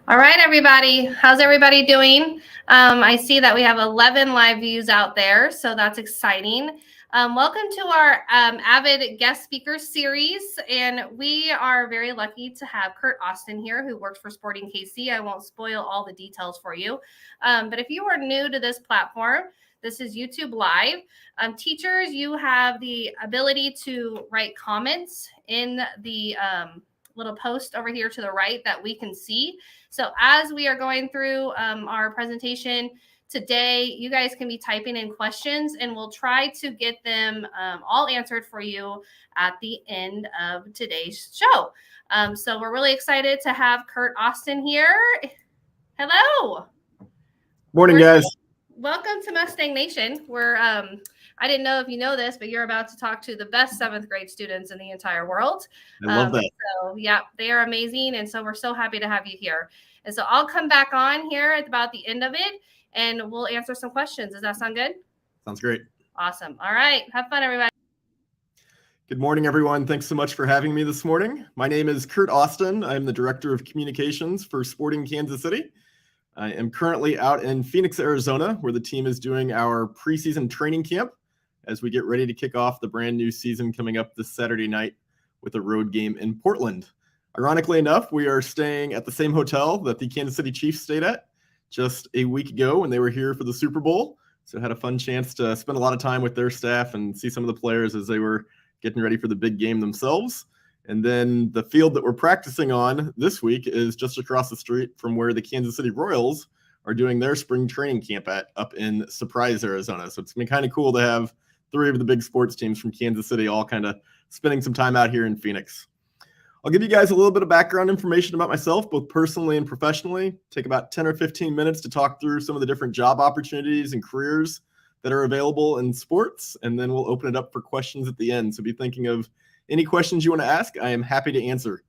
All right, everybody. How's everybody doing? I see that we have 11 live views out there, so that's exciting. Welcome to our AVID guest speaker series, and we are very lucky to have Kurt Austin here, who works for Sporting KC. I won't spoil all the details for you, but if you are new to this platform, this is YouTube Live. Teachers, you have the ability to write comments in the little post over here to the right that we can see. So as we are going through our presentation today, you guys can be typing in questions and we'll try to get them all answered for you at the end of today's show. So we're really excited to have Kurt Austin here. Hello. Morning, guys. Welcome to Mustang Nation. I didn't know if you know this, but you're about to talk to the best 7th grade students in the entire world. I love that. So yeah, they are amazing. And so we're so happy to have you here. And so I'll come back on here at about the end of it and we'll answer some questions. Does that sound good? Sounds great. Awesome. All right. Have fun, everybody. Good morning, everyone. Thanks so much for having me this morning. My name is Kurt Austin. I'm the Director of Communications for Sporting Kansas City. I am currently out in Phoenix, Arizona, where the team is doing our preseason training camp as we get ready to kick off the brand new season coming up this Saturday night with a road game in Portland. Ironically enough, we are staying at the same hotel that the Kansas City Chiefs stayed at just a week ago when they were here for the Super Bowl. So I had a fun chance to spend a lot of time with their staff and see some of the players as they were getting ready for the big game themselves. And then the field that we're practicing on this week is just across the street from where the Kansas City Royals are doing their spring training camp up in Surprise, Arizona. So it's been kind of cool to have 3 of the big sports teams from Kansas City all kind of spending some time out here in Phoenix. I'll give you guys a little bit of background information about myself, both personally and professionally. Take about 10 or 15 minutes to talk through some of the different job opportunities and careers that are available in sports, and then we'll open it up for questions at the end. So be thinking of any questions you want to ask. I am happy to answer.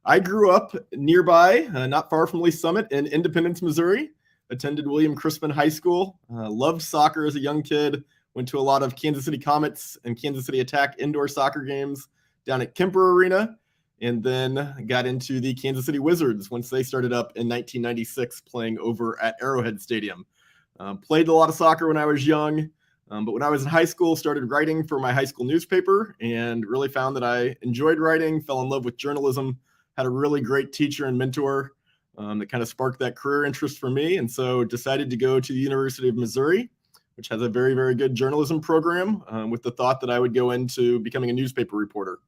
I grew up nearby, not far from Lee Summit in Independence, Missouri. Attended William Crispin High School. Loved soccer as a young kid. Went to a lot of Kansas City Comets and Kansas City Attack indoor soccer games down at Kemper Arena, and then got into the Kansas City Wizards once they started up in 1996 playing over at Arrowhead Stadium. Played a lot of soccer when I was young, but when I was in high school, started writing for my high school newspaper and really found that I enjoyed writing, fell in love with journalism, had a really great teacher and mentor that kind of sparked that career interest for me, and so decided to go to the University of Missouri, which has a very, very good journalism program, with the thought that I would go into becoming a newspaper reporter.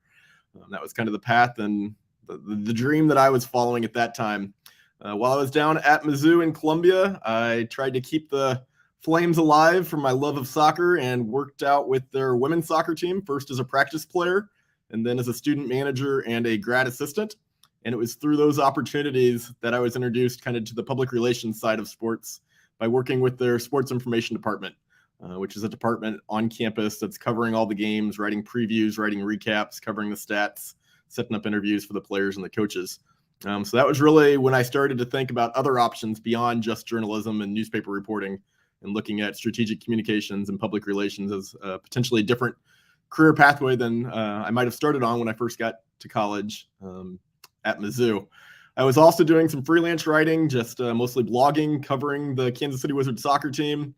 That was kind of the path and the dream that I was following at that time. While I was down at Mizzou in Columbia, I tried to keep the flames alive for my love of soccer and worked out with their women's soccer team, first as a practice player and then as a student manager and a grad assistant. And it was through those opportunities that I was introduced kind of to the public relations side of sports by working with their sports information department, which is a department on campus that's covering all the games, writing previews, writing recaps, covering the stats, setting up interviews for the players and the coaches. So that was really when I started to think about other options beyond just journalism and newspaper reporting and looking at strategic communications and public relations as a potentially different career pathway than I might have started on when I first got to college at Mizzou. I was also doing some freelance writing, just mostly blogging, covering the Kansas City Wizards soccer team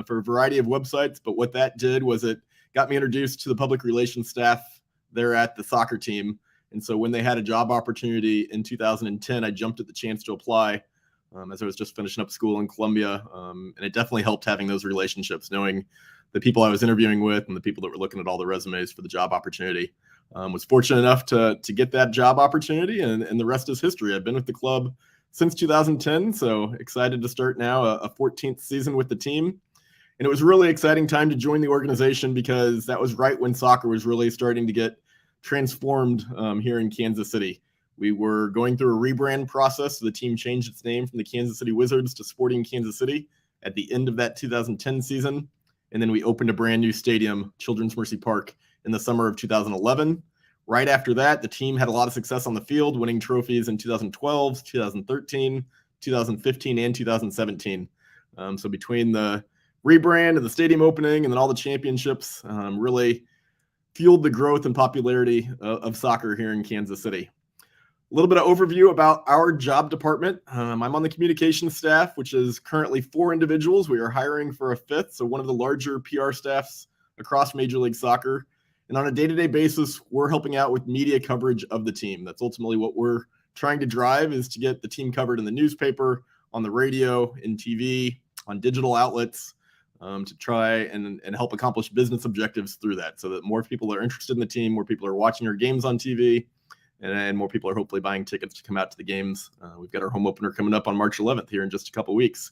for a variety of websites. But what that did was it got me introduced to the public relations staff there at the soccer team. And so when they had a job opportunity in 2010, I jumped at the chance to apply as I was just finishing up school in Columbia. And it definitely helped having those relationships, knowing the people I was interviewing with and the people that were looking at all the resumes for the job opportunity. Was fortunate enough to get that job opportunity, and the rest is history. I've been with the club since 2010, so excited to start now a 14th season with the team. And it was a really exciting time to join the organization because that was right when soccer was really starting to get transformed here in Kansas City. We were going through a rebrand process. So the team changed its name from the Kansas City Wizards to Sporting Kansas City at the end of that 2010 season. And then we opened a brand new stadium, Children's Mercy Park, in the summer of 2011. Right after that, the team had a lot of success on the field, winning trophies in 2012, 2013, 2015, and 2017. So between the rebrand and the stadium opening and then all the championships, really fueled the growth and popularity of soccer here in Kansas City. little bit of overview about our job department. I'm on the communications staff, which is currently 4 individuals. We are hiring for a 5th, so one of the larger PR staffs across Major League Soccer. And on a day-to-day basis, we're helping out with media coverage of the team. That's ultimately what we're trying to drive, is to get the team covered in the newspaper, on the radio, in TV, on digital outlets, to try and help accomplish business objectives through that, so that more people are interested in the team, more people are watching our games on TV, and more people are hopefully buying tickets to come out to the games. We've got our home opener coming up on March 11th here in just a couple weeks.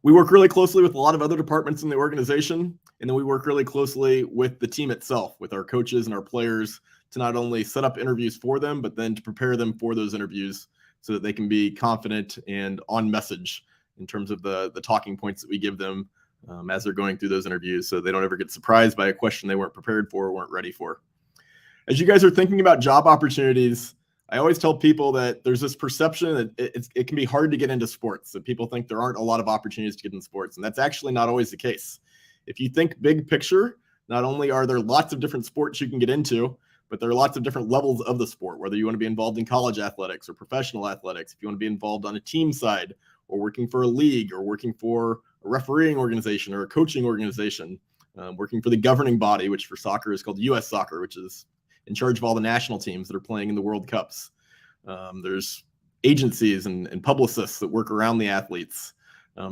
We work really closely with a lot of other departments in the organization, and then we work really closely with the team itself, with our coaches and our players, to not only set up interviews for them, but then to prepare them for those interviews so that they can be confident and on message in terms of the talking points that we give them as they're going through those interviews, so they don't ever get surprised by a question they weren't prepared for or weren't ready for. As you guys are thinking about job opportunities, I always tell people that there's this perception that it can be hard to get into sports, that people think there aren't a lot of opportunities to get in sports, and that's actually not always the case. If you think big picture, not only are there lots of different sports you can get into, but there are lots of different levels of the sport, whether you want to be involved in college athletics or professional athletics, if you want to be involved on a team side or working for a league or working for a refereeing organization or a coaching organization, working for the governing body, which for soccer is called U.S. Soccer, which is in charge of all the national teams that are playing in the World Cups. There's agencies and publicists that work around the athletes.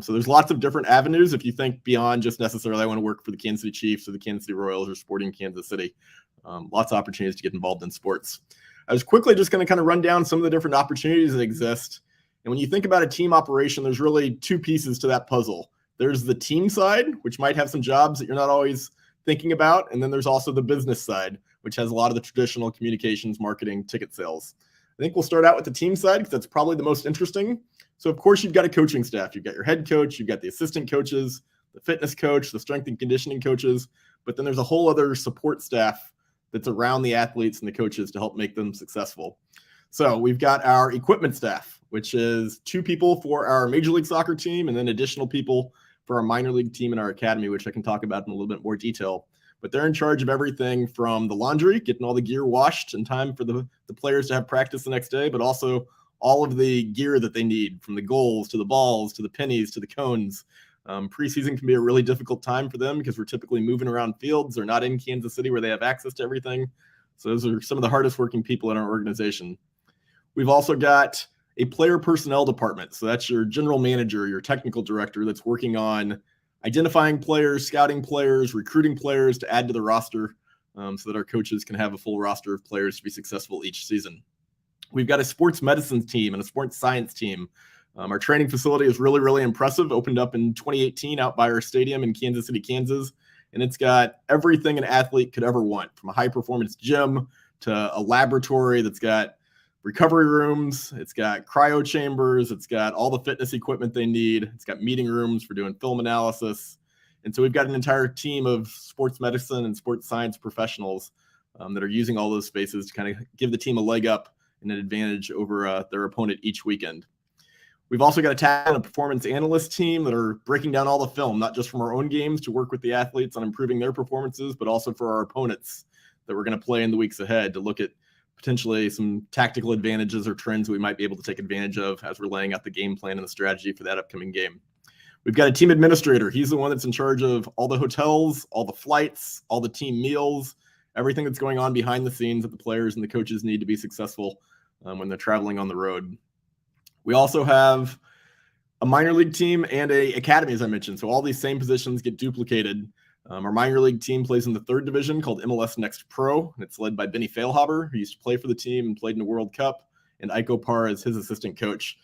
So there's lots of different avenues if you think beyond just necessarily I want to work for the Kansas City Chiefs or the Kansas City Royals or Sporting Kansas City. Lots of opportunities to get involved in sports. I was quickly just going to kind of run down some of the different opportunities that exist. And when you think about a team operation, there's really 2 pieces to that puzzle. There's the team side, which might have some jobs that you're not always thinking about. And then there's also the business side, which has a lot of the traditional communications, marketing, ticket sales. I think we'll start out with the team side because that's probably the most interesting. So of course you've got a coaching staff. You've got your head coach, you've got the assistant coaches, the fitness coach, the strength and conditioning coaches, but then there's a whole other support staff that's around the athletes and the coaches to help make them successful. So we've got our equipment staff, which is 2 people for our Major League Soccer team and then additional people for our minor league team and our academy, which I can talk about in a little bit more detail. But they're in charge of everything from the laundry, getting all the gear washed in time for the players to have practice the next day, but also all of the gear that they need, from the goals to the balls to the pennies to the cones. Preseason can be a really difficult time for them because we're typically moving around fields. They're not in Kansas City where they have access to everything. So those are some of the hardest working people in our organization. We've also got a player personnel department. So that's your general manager, your technical director that's working on identifying players, scouting players, recruiting players to add to the roster so that our coaches can have a full roster of players to be successful each season. We've got a sports medicine team and a sports science team. Our training facility is really, really impressive. Opened up in 2018 out by our stadium in Kansas City, Kansas. And it's got everything an athlete could ever want, from a high-performance gym to a laboratory that's got recovery rooms. It's got cryo chambers. It's got all the fitness equipment they need. It's got meeting rooms for doing film analysis. And so we've got an entire team of sports medicine and sports science professionals that are using all those spaces to kind of give the team a leg up and an advantage over their opponent each weekend. We've also got a talent and performance analyst team that are breaking down all the film, not just from our own games to work with the athletes on improving their performances, but also for our opponents that we're going to play in the weeks ahead to look at potentially some tactical advantages or trends we might be able to take advantage of as we're laying out the game plan and the strategy for that upcoming game. We've got a team administrator. He's the one that's in charge of all the hotels, all the flights, all the team meals, everything that's going on behind the scenes that the players and the coaches need to be successful when they're traveling on the road. We also have a minor league team and a academy, as I mentioned. So all these same positions get duplicated. Our minor league team plays in the 3rd division called MLS Next Pro. And it's led by Benny Feilhaber, who used to play for the team and played in the World Cup, and Iko Parr is his assistant coach.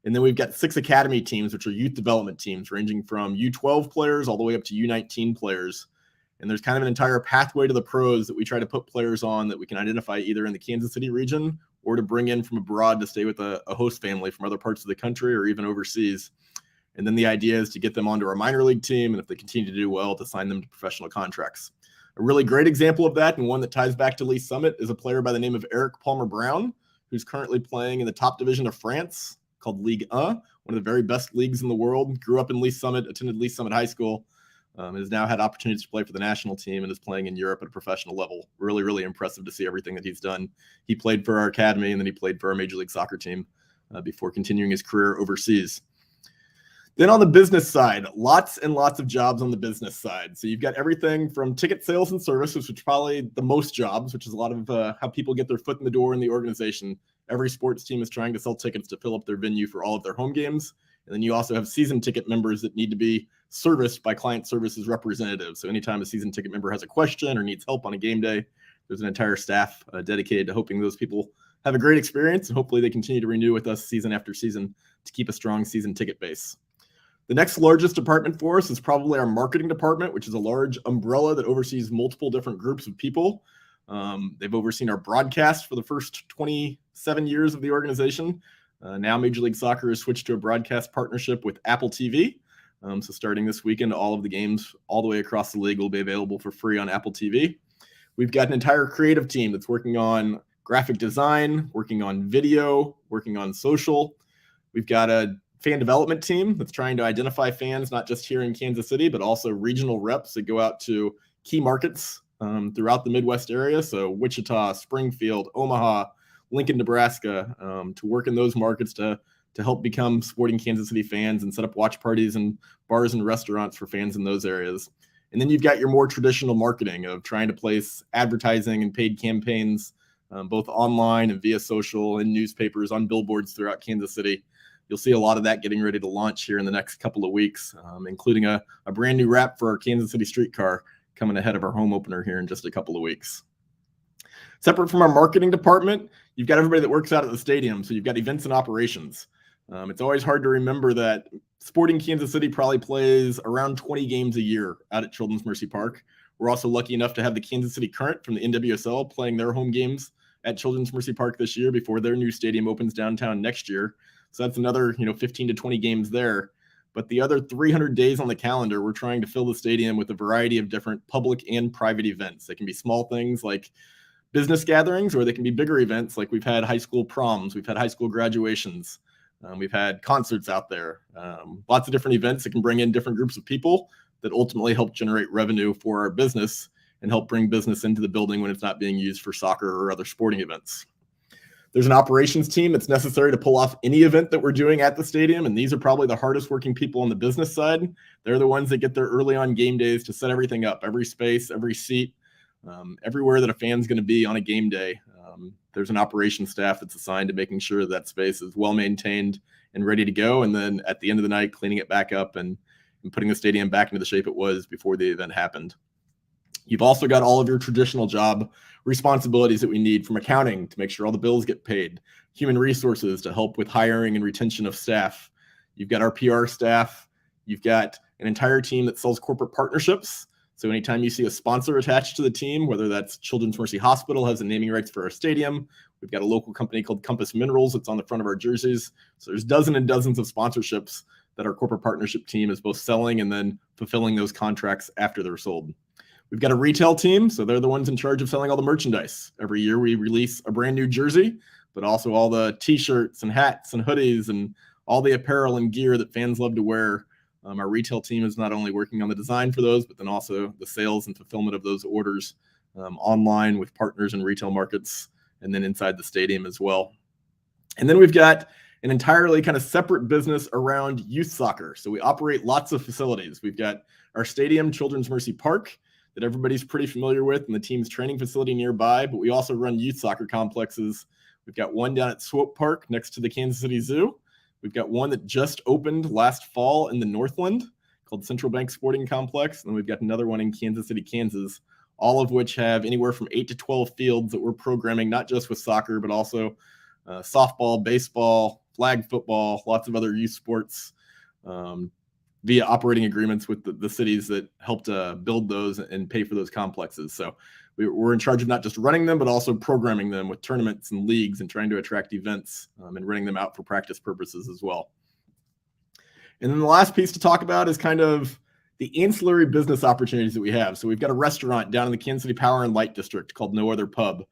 And then we've got 6 academy teams, which are youth development teams, ranging from U12 players all the way up to U19 players. And there's kind of an entire pathway to the pros that we try to put players on that we can identify either in the Kansas City region or to bring in from abroad to stay with a host family from other parts of the country or even overseas. And then the idea is to get them onto our minor league team, and if they continue to do well, to sign them to professional contracts. A really great example of that, and one that ties back to Lee Summit, is a player by the name of Eric Palmer-Brown, who's currently playing in the top division of France called Ligue 1, one of the very best leagues in the world. Grew up in Lee Summit, attended Lee Summit High School, Has now had opportunities to play for the national team and is playing in Europe at a professional level. Really, really impressive to see everything that he's done. He played for our academy, and then he played for our Major League Soccer team before continuing his career overseas. Then on the business side, lots and lots of jobs on the business side. So you've got everything from ticket sales and services, which is probably the most jobs, which is a lot of how people get their foot in the door in the organization. Every sports team is trying to sell tickets to fill up their venue for all of their home games. And then you also have season ticket members that need to be serviced by client services representatives. So anytime a season ticket member has a question or needs help on a game day, there's an entire staff dedicated to hoping those people have a great experience, and hopefully they continue to renew with us season after season to keep a strong season ticket base. The next largest department for us is probably our marketing department, which is a large umbrella that oversees multiple different groups of people. They've overseen our broadcast for the first 27 years of the organization. Now Major League Soccer has switched to a broadcast partnership with Apple TV. So starting this weekend, all of the games all the way across the league will be available for free on Apple TV. We've got an entire creative team that's working on graphic design, working on video, working on social. We've got a fan development team that's trying to identify fans, not just here in Kansas City, but also regional reps that go out to key markets throughout the Midwest area. So Wichita, Springfield, Omaha, Lincoln, Nebraska, to work in those markets to help become Sporting Kansas City fans and set up watch parties and bars and restaurants for fans in those areas. And then you've got your more traditional marketing of trying to place advertising and paid campaigns, both online and via social and newspapers on billboards throughout Kansas City. You'll see a lot of that getting ready to launch here in the next couple of weeks, including a brand new wrap for our Kansas City streetcar coming ahead of our home opener here in just a couple of weeks. Separate from our marketing department, you've got everybody that works out at the stadium. So you've got events and operations. It's always hard to remember that Sporting Kansas City probably plays around 20 games a year out at Children's Mercy Park. We're also lucky enough to have the Kansas City Current from the NWSL playing their home games at Children's Mercy Park this year before their new stadium opens downtown next year. So that's another 15 to 20 games there. But the other 300 days on the calendar, we're trying to fill the stadium with a variety of different public and private events. They can be small things like business gatherings, or they can be bigger events like we've had high school proms, we've had high school graduations. We've had concerts out there, lots of different events that can bring in different groups of people that ultimately help generate revenue for our business and help bring business into the building when it's not being used for soccer or other sporting events. There's an operations team that's necessary to pull off any event that we're doing at the stadium, and these are probably the hardest working people on the business side. They're the ones that get there early on game days to set everything up, every space, every seat, everywhere that a fan's going to be on a game day. There's an operations staff that's assigned to making sure that space is well maintained and ready to go. And then at the end of the night, cleaning it back up and putting the stadium back into the shape it was before the event happened. You've also got all of your traditional job responsibilities that we need, from accounting to make sure all the bills get paid, human resources to help with hiring and retention of staff. You've got our PR staff. You've got an entire team that sells corporate partnerships. So anytime you see a sponsor attached to the team, whether that's Children's Mercy Hospital has the naming rights for our stadium, we've got a local company called Compass Minerals that's on the front of our jerseys. So there's dozens and dozens of sponsorships that our corporate partnership team is both selling and then fulfilling those contracts after they're sold. We've got a retail team, so they're the ones in charge of selling all the merchandise. Every year we release a brand new jersey, but also all the t-shirts and hats and hoodies and all the apparel and gear that fans love to wear. Our retail team is not only working on the design for those, but then also the sales and fulfillment of those orders online with partners in retail markets and then inside the stadium as well. And then we've got an entirely kind of separate business around youth soccer. So we operate lots of facilities. We've got our stadium, Children's Mercy Park, that everybody's pretty familiar with, and the team's training facility nearby, but we also run youth soccer complexes. We've got one down at Swope Park next to the Kansas City Zoo. We've got one that just opened last fall in the Northland called Central Bank Sporting Complex. And then we've got another one in Kansas City, Kansas, all of which have anywhere from 8 to 12 fields that we're programming, not just with soccer, but also softball, baseball, flag football, lots of other youth sports via operating agreements with the cities that helped build those and pay for those complexes. So we're in charge of not just running them, but also programming them with tournaments and leagues and trying to attract events and running them out for practice purposes as well. And then the last piece to talk about is kind of the ancillary business opportunities that we have. So we've got a restaurant down in the Kansas City Power and Light District called No Other Pub.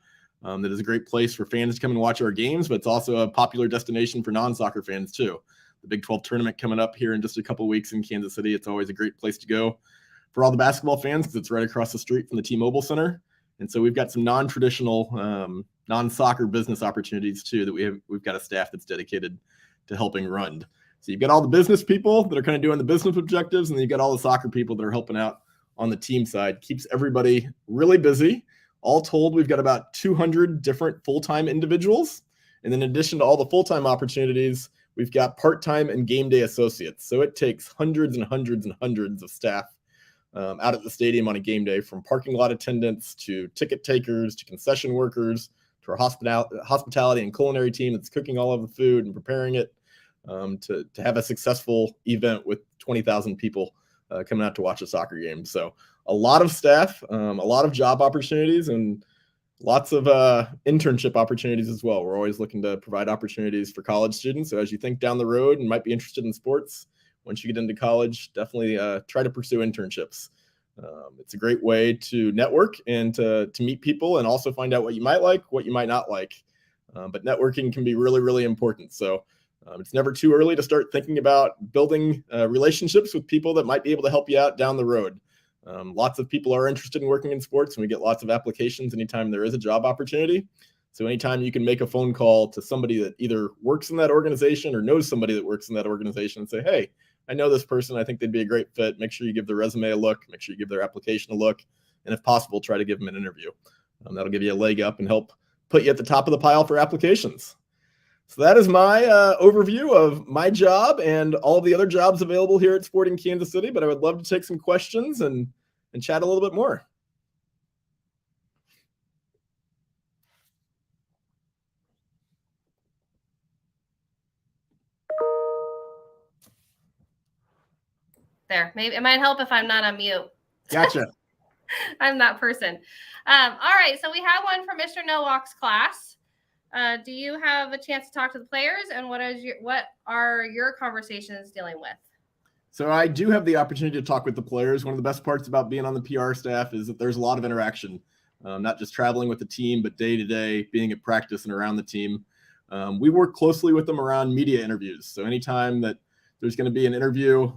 That is a great place for fans to come and watch our games, but it's also a popular destination for non-soccer fans too. The Big 12 tournament coming up here in just a couple of weeks in Kansas City. It's always a great place to go for all the basketball fans because it's right across the street from the T-Mobile Center. And so we've got some non-traditional, non-soccer business opportunities too that we've got a staff that's dedicated to helping run. So you've got all the business people that are kind of doing the business objectives, and then you've got all the soccer people that are helping out on the team side. Keeps everybody really busy. All told, we've got about 200 different full-time individuals. And then in addition to all the full-time opportunities, we've got part-time and game day associates. So it takes hundreds and hundreds and hundreds of staff out at the stadium on a game day, from parking lot attendants to ticket takers to concession workers to our hospitality and culinary team that's cooking all of the food and preparing it to have a successful event with 20,000 people coming out to watch a soccer game. So a lot of staff, a lot of job opportunities, and lots of internship opportunities as well. We're always looking to provide opportunities for college students. So as you think down the road and might be interested in sports, once you get into college, definitely try to pursue internships. It's a great way to network and to meet people and also find out what you might like, what you might not like. But networking can be really, really important. So it's never too early to start thinking about building relationships with people that might be able to help you out down the road. Lots of people are interested in working in sports, and we get lots of applications anytime there is a job opportunity. So anytime you can make a phone call to somebody that either works in that organization or knows somebody that works in that organization and say, hey, I know this person, I think they'd be a great fit. Make sure you give their resume a look, make sure you give their application a look, and if possible, try to give them an interview. That'll give you a leg up and help put you at the top of the pile for applications. So that is my overview of my job and all the other jobs available here at Sporting Kansas City, but I would love to take some questions and chat a little bit more. There, maybe it might help if I'm not on mute. Gotcha. I'm that person. All right, so we have one from Mr. Nowak's class. Do you have a chance to talk to the players, and what are your conversations dealing with? So I do have the opportunity to talk with the players. One of the best parts about being on the PR staff is that there's a lot of interaction, not just traveling with the team, but day to day, being at practice and around the team. We work closely with them around media interviews. So anytime that there's going to be an interview,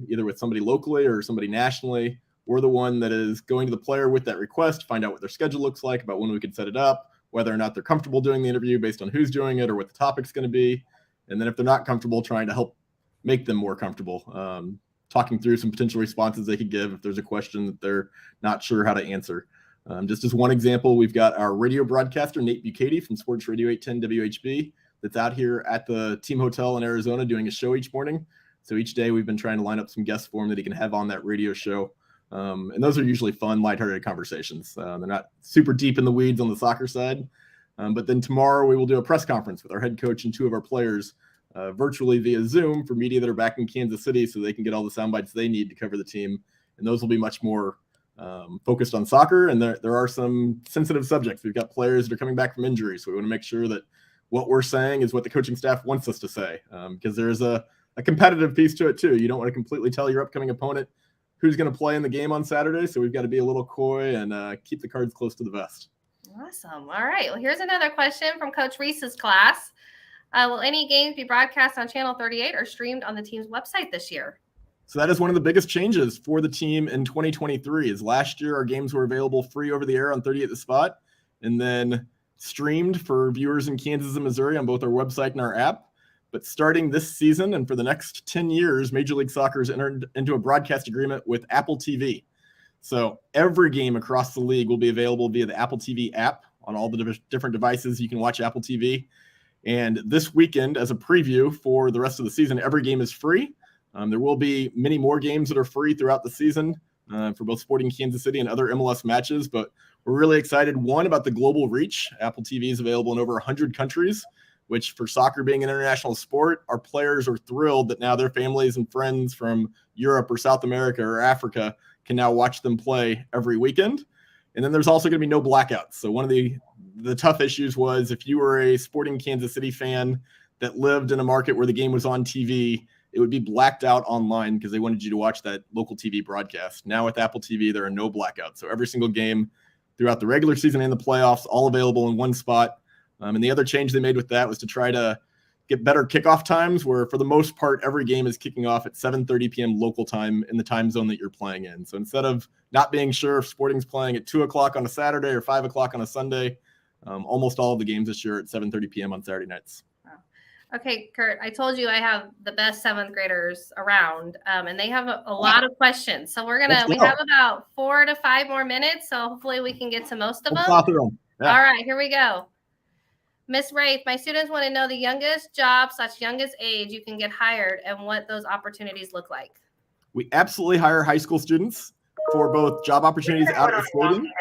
either with somebody locally or somebody nationally, we're the one that is going to the player with that request, find out what their schedule looks like, about when we can set it up, whether or not they're comfortable doing the interview based on who's doing it or what the topic's going to be. And then if they're not comfortable, trying to help make them more comfortable, talking through some potential responses they could give if there's a question that they're not sure how to answer. Just as one example, we've got our radio broadcaster, Nate Bucati from Sports Radio 810 WHB, that's out here at the team hotel in Arizona doing a show each morning. So each day we've been trying to line up some guests for him that he can have on that radio show. And those are usually fun, lighthearted conversations. They're not super deep in the weeds on the soccer side. But then tomorrow we will do a press conference with our head coach and two of our players virtually via Zoom for media that are back in Kansas City so they can get all the sound bites they need to cover the team. And those will be much more focused on soccer. And there are some sensitive subjects. We've got players that are coming back from injury. So we want to make sure that what we're saying is what the coaching staff wants us to say, because there's a competitive piece to it too. You don't want to completely tell your upcoming opponent who's going to play in the game on Saturday. So we've got to be a little coy and keep the cards close to the vest. Awesome. All right. Well, here's another question from Coach Reese's class. Will any games be broadcast on Channel 38 or streamed on the team's website this year? So that is one of the biggest changes for the team in 2023. Is last year our games were available free over the air on 38 The Spot, and then streamed for viewers in Kansas and Missouri on both our website and our app. But starting this season and for the next 10 years, Major League Soccer has entered into a broadcast agreement with Apple TV. So every game across the league will be available via the Apple TV app on all the different devices. You can watch Apple TV. And this weekend, as a preview for the rest of the season, every game is free. There will be many more games that are free throughout the season for both Sporting Kansas City and other MLS matches. But we're really excited, one, about the global reach. Apple TV is available in over 100 countries, which for soccer being an international sport, our players are thrilled that now their families and friends from Europe or South America or Africa can now watch them play every weekend. And then there's also going to be no blackouts. So one of the tough issues was if you were a Sporting Kansas City fan that lived in a market where the game was on TV, it would be blacked out online because they wanted you to watch that local TV broadcast. Now with Apple TV, there are no blackouts. So every single game throughout the regular season and the playoffs, all available in one spot. And the other change they made with that was to try to get better kickoff times where for the most part, every game is kicking off at 7:30 p.m. local time in the time zone that you're playing in. So instead of not being sure if Sporting's playing at 2 o'clock on a Saturday or 5 o'clock on a Sunday, almost all of the games this year at 7:30 p.m. on Saturday nights. Wow. Okay, Kurt, I told you I have the best 7th graders around, and they have a lot of questions. So we have about 4 to 5 more minutes. So hopefully we can get to most of them. Yeah. All right, here we go. Miss Rafe, my students want to know the youngest job / youngest age you can get hired and what those opportunities look like. We absolutely hire high school students for both job opportunities out at Sporting,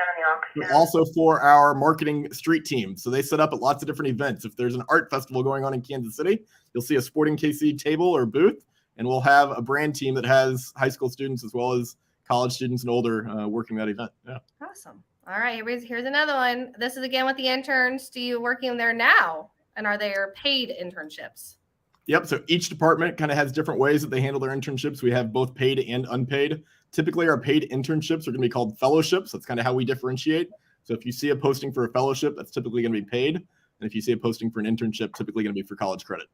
but also for our marketing street team. So they set up at lots of different events. If there's an art festival going on in Kansas City, you'll see a Sporting KC table or booth, and we'll have a brand team that has high school students as well as college students and older working that event. Yeah. Awesome. All right, here's another one. This is again with the interns. Do you working there now? And are there paid internships? Yep. So each department kind of has different ways that they handle their internships. We have both paid and unpaid. Typically, our paid internships are going to be called fellowships. That's kind of how we differentiate. So if you see a posting for a fellowship, that's typically going to be paid. And if you see a posting for an internship, typically going to be for college credit.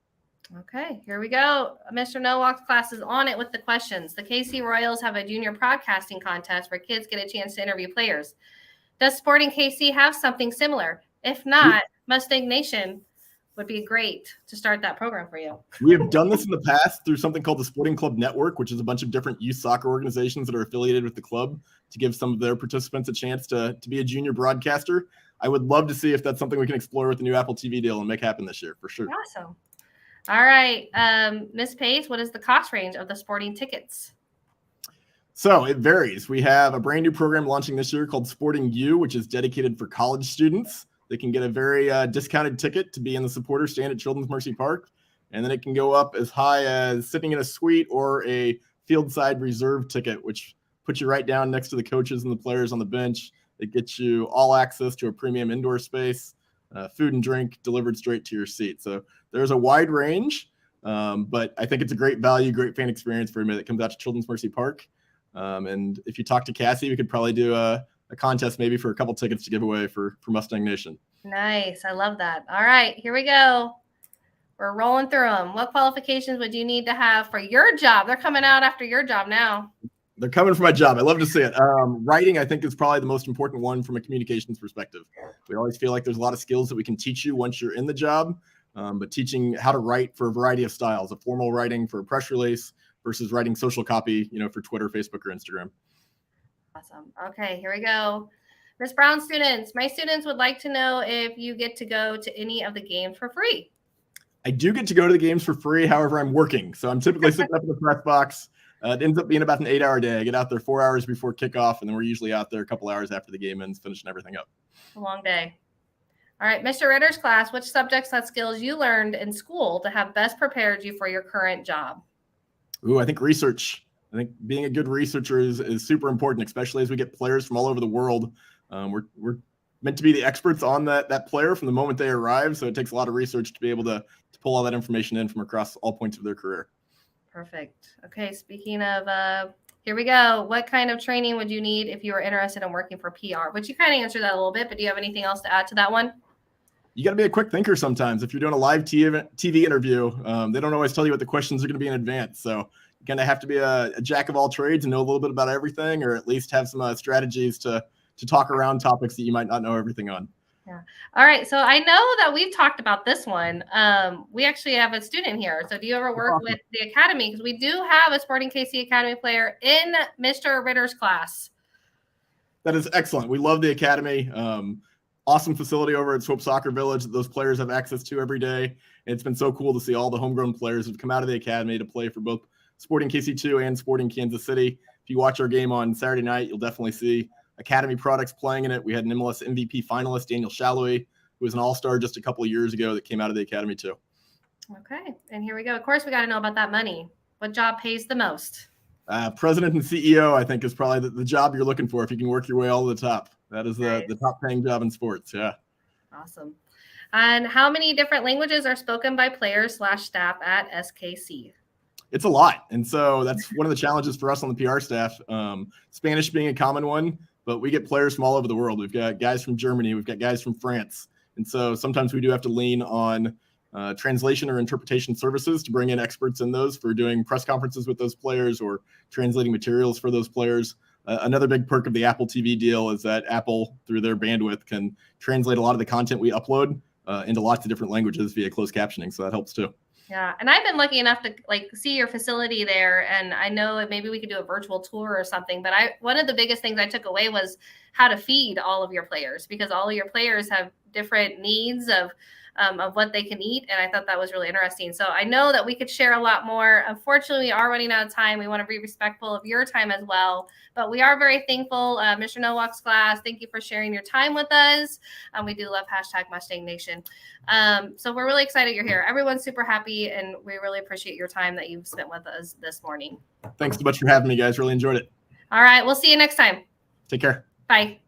Okay, here we go. Mr. Nowak's class is on it with the questions. The KC Royals have a junior broadcasting contest where kids get a chance to interview players. Does Sporting KC have something similar? If not, Mustang Nation would be great to start that program for you. We have done this in the past through something called the Sporting Club Network, which is a bunch of different youth soccer organizations that are affiliated with the club to give some of their participants a chance to be a junior broadcaster. I would love to see if that's something we can explore with the new Apple TV deal and make happen this year, for sure. Awesome. All right, Ms. Pace, what is the cost range of the Sporting tickets? So it varies. We have a brand new program launching this year called Sporting U, which is dedicated for college students. They can get a very discounted ticket to be in the supporter stand at Children's Mercy Park. And then it can go up as high as sitting in a suite or a field side reserve ticket, which puts you right down next to the coaches and the players on the bench. It gets you all access to a premium indoor space, food and drink delivered straight to your seat. So there's a wide range, but I think it's a great value, great fan experience for anybody that comes out to Children's Mercy Park. And if you talk to Cassie, we could probably do a contest maybe for a couple tickets to give away for Mustang Nation. Nice. I love that. All right, here we go. We're rolling through them. What qualifications would you need to have for your job? They're coming out after your job now. They're coming for my job. I love to see it. Writing, I think, is probably the most important one from a communications perspective. We always feel like there's a lot of skills that we can teach you once you're in the job, but teaching how to write for a variety of styles, a formal writing for a press release versus writing social copy, for Twitter, Facebook, or Instagram. Awesome. Okay, here we go. Ms. Brown students, my students would like to know if you get to go to any of the games for free. I do get to go to the games for free. However, I'm working. So I'm typically sitting up in the press box. It ends up being about an 8-hour day. I get out there 4 hours before kickoff, and then we're usually out there a couple hours after the game ends, finishing everything up. A long day. All right, Mr. Ritter's class, which subjects and skills you learned in school to have best prepared you for your current job? Ooh, I think research. I think being a good researcher is super important, especially as we get players from all over the world. We're meant to be the experts on that player from the moment they arrive. So it takes a lot of research to be able to pull all that information in from across all points of their career. Perfect. Okay, speaking of, here we go. What kind of training would you need if you were interested in working for PR? Which you kind of answered that a little bit, but do you have anything else to add to that one? You got to be a quick thinker sometimes. If you're doing a live TV interview, they don't always tell you what the questions are going to be in advance. So you kind of have to be a jack of all trades and know a little bit about everything, or at least have some strategies to talk around topics that you might not know everything on. Yeah. All right. So I know that we've talked about this one. We actually have a student here. So do you ever work with the academy? Because we do have a Sporting KC Academy player in Mr. Ritter's class. That is excellent. We love the academy. Awesome facility over at Swope Soccer Village that those players have access to every day. And it's been so cool to see all the homegrown players who've come out of the academy to play for both Sporting KC2 and Sporting Kansas City. If you watch our game on Saturday night, you'll definitely see academy products playing in it. We had an MLS MVP finalist, Daniel Shallowy, who was an all-star just a couple of years ago that came out of the academy too. Okay. And here we go. Of course, we got to know about that money. What job pays the most? President and CEO, I think, is probably the job you're looking for if you can work your way all to the top. That is the top paying job in sports. Yeah. Awesome. And how many different languages are spoken by players/staff at SKC? It's a lot. And so that's one of the challenges for us on the PR staff. Spanish being a common one, but we get players from all over the world. We've got guys from Germany. We've got guys from France. And so sometimes we do have to lean on translation or interpretation services to bring in experts in those for doing press conferences with those players or translating materials for those players. Another big perk of the Apple TV deal is that Apple, through their bandwidth, can translate a lot of the content we upload into lots of different languages via closed captioning. So that helps too. Yeah, and I've been lucky enough to see your facility there, and I know maybe we could do a virtual tour or something. But one of the biggest things I took away was how to feed all of your players, because all of your players have different needs of what they can eat, and I thought that was really interesting. So I know that we could share a lot more. Unfortunately, we are running out of time. We want to be respectful of your time as well, but we are very thankful. Mr. Nowak's class, thank you for sharing your time with us. We do love #MustangNation. So we're really excited you're here. Everyone's super happy, and we really appreciate your time that you've spent with us this morning. Thanks so much for having me, guys. Really enjoyed it. All right, we'll see you next time. Take care. Bye.